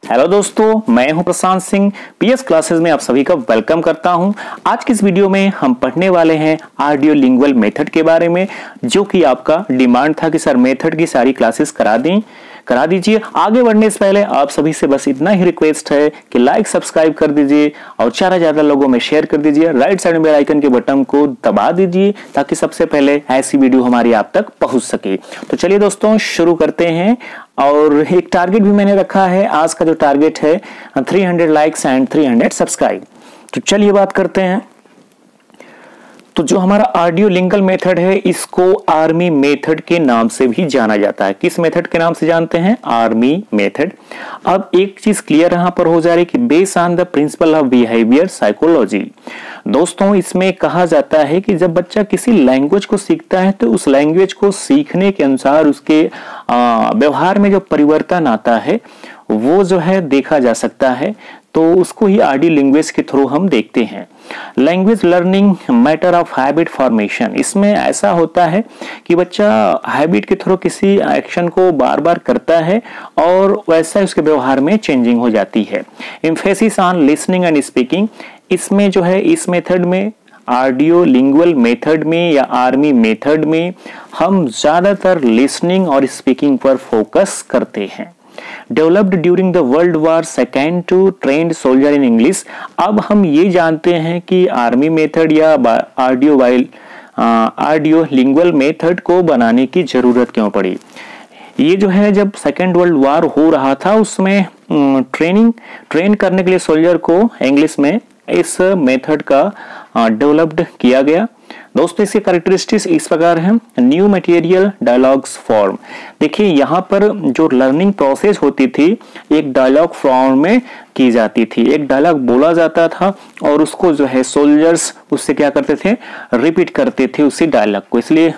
Hello दोस्तों, मैं हूं प्रशांत सिंह। पीएस क्लासेस में आप सभी का वेलकम करता हूं। आज की इस वीडियो में हम पढ़ने वाले हैं ऑडियो लिंगुअल मेथड के बारे में, जो कि आपका डिमांड था कि सर मेथड की सारी क्लासेस करा दीजिए। आगे बढ़ने से पहले आप सभी से बस इतना ही रिक्वेस्ट है कि लाइक सब्सक्राइब कर दीजिए और ज्यादा लोगों में शेयर कर दीजिए। राइट साइड में बेल आइकन के बटन को दबा दीजिए ताकि सबसे पहले ऐसी वीडियो हमारी आप तक पहुंच सके। तो चलिए दोस्तों शुरू करते हैं। और एक टारगेट भी मैंने रखा है। आज का जो टारगेट है 300 लाइक्स एंड 300 सब्सक्राइब। तो चलिए बात करते हैं। तो जो हमारा ऑडियो लिंगुअल मेथड है, इसको आर्मी मेथड के नाम से भी जाना जाता है। किस मेथड के नाम से जानते हैं? Army method. अब एक चीज क्लियर यहां पर हो जा रही है कि based on the principle of behaviour psychology. दोस्तों, इसमें कहा जाता है कि जब बच्चा किसी लैंग्वेज को सीखता है तो उस लैंग्वेज को सीखने के अनुसार उसके व्यवहार में जो परिवर्तन आता है वो जो है देखा जा सकता है। तो उसको ही ऑडियो लैंग्वेज के थ्रू हम देखते हैं। Language learning matter of habit formation. इसमें ऐसा होता है कि बच्चा हैबिट के थ्रू किसी एक्शन को बार बार करता है और वैसा उसके व्यवहार में चेंजिंग हो जाती है। Emphasis on listening and speaking. इसमें जो है इस मेथड में, ऑडियो लिंगुअल मेथड में या आर्मी मेथड में, हम ज्यादातर लिसनिंग और स्पीकिंग पर फोकस करते हैं। Developed during the world war second to trained soldier in English. अब हम ये जानते हैं कि आर्मी मेथड या ऑडियो लिंगुअल मेथड को बनाने की जरूरत क्यों पड़ी। ये जो है जब सेकेंड वर्ल्ड वॉर हो रहा था उसमें ट्रेन करने के लिए सोल्जर को इंग्लिश में इस मेथड का डेवलप्ड किया गया। दोस्तों, इसके कैरेक्टरिस्टिक्स इस प्रकार हैं। New material dialogues form. देखिए यहाँ पर जो लर्निंग प्रोसेस होती थी एक डायलॉग फॉर्म में की जाती थी। एक डायलॉग बोला जाता था और उसको जो है सोल्जर्स उससे क्या करते थे, रिपीट करते थे उसी डायलॉग को। इसलिए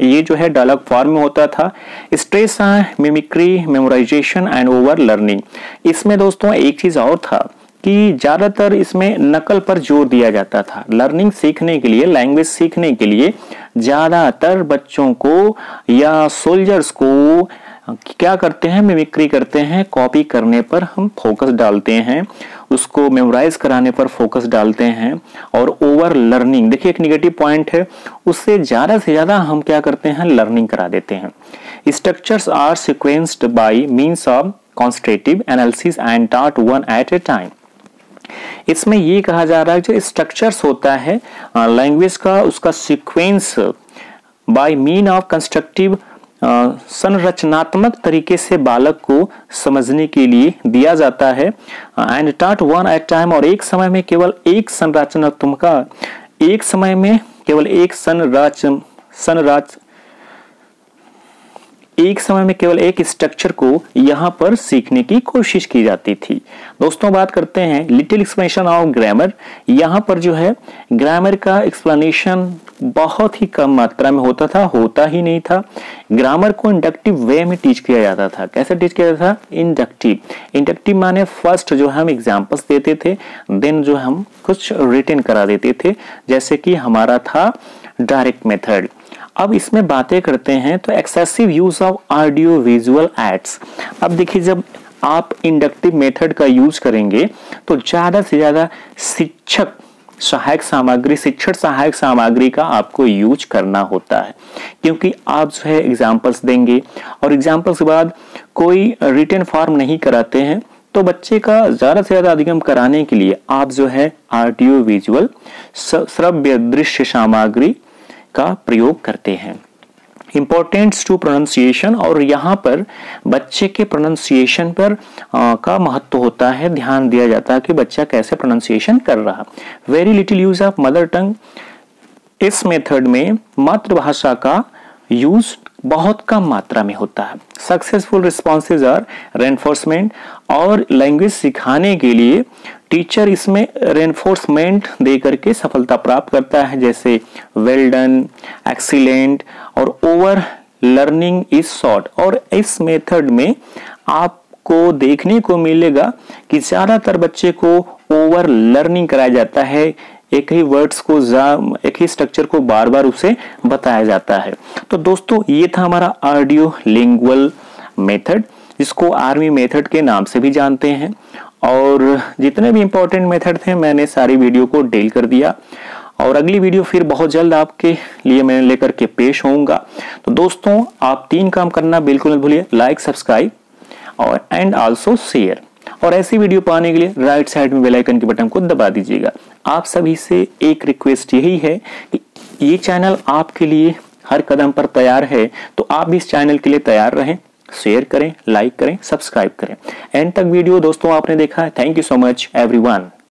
ये जो है डायलॉग फॉर्म में होता था। Stress mimicry, memorisation and over learning. इसमें दोस्तों एक चीज और था कि ज्यादातर इसमें नकल पर जोर दिया जाता था। लर्निंग सीखने के लिए, लैंग्वेज सीखने के लिए ज्यादातर बच्चों को या सोल्जर्स को क्या करते हैं, मिमिक्री करते हैं। कॉपी करने पर हम फोकस डालते हैं, उसको मेमोराइज कराने पर फोकस डालते हैं। और ओवर लर्निंग, देखिए एक नेगेटिव पॉइंट है, उससे ज्यादा हम क्या करते हैं, लर्निंग करा देते हैं। Structures are sequenced by means of contrastive analysis and taught one at a time. इसमें ये कहा जा रहा है जो स्ट्रक्चर्स होता है लैंग्वेज का, उसका sequence by mean of constructive संरचनात्मक तरीके से बालक को समझने के लिए दिया जाता है। And taught one at time, और एक समय में केवल एक स्ट्रक्चर को यहाँ पर सीखने की कोशिश की जाती थी। दोस्तों, बात करते हैं लिटिल एक्सप्लेनेशन ऑफ ग्रामर। यहाँ पर जो है ग्रामर का एक्सप्लेनेशन बहुत ही कम मात्रा में होता ही नहीं था। ग्रामर को इंडक्टिव वे में टीच किया जाता था। कैसे टीच किया जाता था? इंडक्टिव माने फर्स्ट जो हम एग्जाम्पल्स देते थे, देन जो हम कुछ रिटन करा देते थे, जैसे कि हमारा था डायरेक्ट मेथड। अब इसमें बातें करते हैं तो excessive use of audio visual aids. अब देखिए जब आप इंडक्टिव मेथड का यूज करेंगे तो ज्यादा से ज्यादा शिक्षण सहायक सामग्री का आपको यूज करना होता है, क्योंकि आप जो है एग्जाम्पल्स देंगे और एग्जाम्पल्स के बाद कोई रिटन फॉर्म नहीं कराते हैं, तो बच्चे का ज्यादा से ज्यादा अधिगम कराने के लिए आप जो है ऑडियो विजुअल श्रव्य दृश्य सामग्री का प्रयोग करते हैं। इंपॉर्टेंस टू प्रोनाउंसिएशन, और यहाँ पर बच्चे के प्रोनाउंसिएशन पर का महत्व होता है, ध्यान दिया जाता है कि बच्चा कैसे प्रोनाउंसिएशन कर रहा। Very little use of mother tongue. इस मेथड में मातृभाषा का यूज बहुत कम मात्रा में होता है। सक्सेसफुल रिस्पॉन्सेज आर रेनफोर्समेंट, और लैंग्वेज सिखाने के लिए टीचर इसमें रेनफोर्समेंट दे करके सफलता प्राप्त करता है, जैसे वेल डन, एक्सीलेंट और ओवर लर्निंग इज शॉर्ट। और इस मेथड में आपको देखने को मिलेगा कि ज्यादातर बच्चे को ओवर लर्निंग कराया जाता है। एक ही वर्ड्स को, एक ही स्ट्रक्चर को बार बार उसे बताया जाता है। तो दोस्तों, ये था हमारा ऑडियो लिंगुअल मेथड, जिसको आर्मी मेथड के नाम से भी जानते हैं। और जितने भी इंपॉर्टेंट मेथड थे मैंने सारी वीडियो को डिटेल कर दिया, और अगली वीडियो फिर बहुत जल्द आपके लिए मैं लेकर के पेश होऊंगा। तो दोस्तों आप 3 काम करना बिल्कुल मत भूलिए, लाइक, सब्सक्राइब और एंड आल्सो शेयर। और ऐसी वीडियो पाने के लिए राइट साइड में बेल आइकन के बटन को दबा दीजिएगा। आप सभी से एक रिक्वेस्ट यही है कि ये चैनल आपके लिए हर कदम पर तैयार है, तो आप भी इस चैनल के लिए तैयार रहें, शेयर करें, लाइक करें, सब्सक्राइब करें। एंड तक वीडियो दोस्तों आपने देखा है। Thank you so much everyone.